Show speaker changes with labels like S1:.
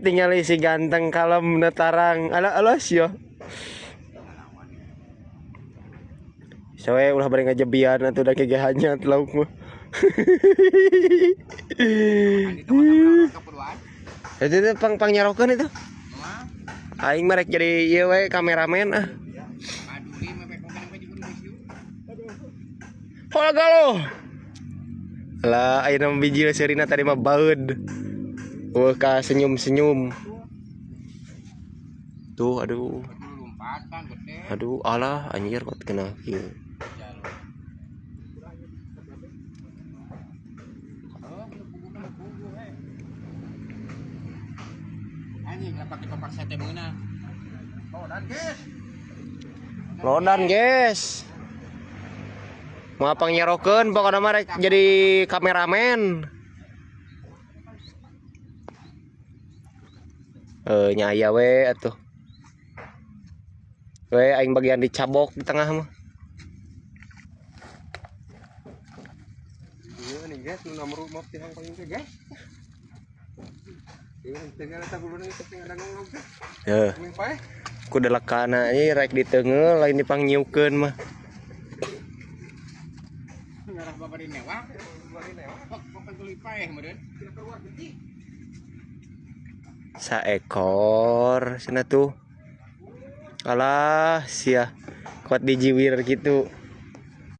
S1: Tinggal isi ganteng kalem netarang. Alas yo. Soe ulah bari ngajebian atuh da kegehannya lauk mah. Itu pang nyarokeun itu. Aing merek jadi ieu we kameramen ah. Hola galo. Lah ayeuna biji seurina tadi mah baeud. Wah ka senyum-senyum. Tuh aduh. Aduh alah anjir kok kena kieu.
S2: Anjing lah pakai topak sate beuna.
S1: Lodan guys. Mau apa nyarokeun pokokna mah rek jadi kameramen. Nyaya we atuh. We aing bagian dicabok di tengah mah.
S2: Ieu nih guys, nu nomor map teh hang paling teh guys. Ieu tengah eta guluna teh ada ngomong teh.
S1: Heuh.
S2: Ming pae.
S1: Ku delekana ieu rek di teungeu lain dipangnyukeun mah.
S2: Ngarah babari newak. Babari newak. Pokok tuluy pae meureun. Kira keluar gede.
S1: Saekor cenah tuh. Alah sia kuat dijiwir gitu.